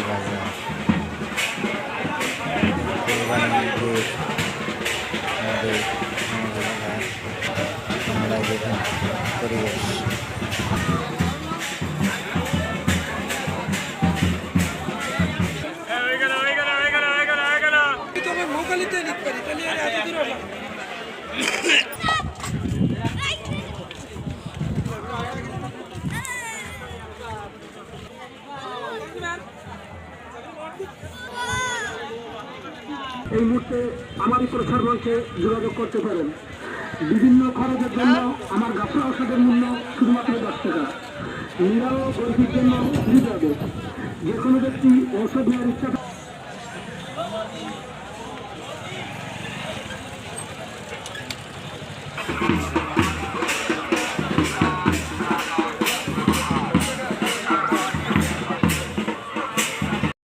বাজার কোরবানির ঈদ আমাদের এলাকার আমরা দেখুন পরিবেশ। এই মুহূর্তে আমারই প্রচার মঞ্চে যোগাযোগ করতে পারেন। বিভিন্ন খরচের জন্য আমার গাছের ঔষধের মূল্য শুধুমাত্র 10 টাকা। নিরাও গরিবের জন্য ফ্রি যাবে। যে কোনো ব্যক্তি ঔষধ নেওয়ার ইচ্ছা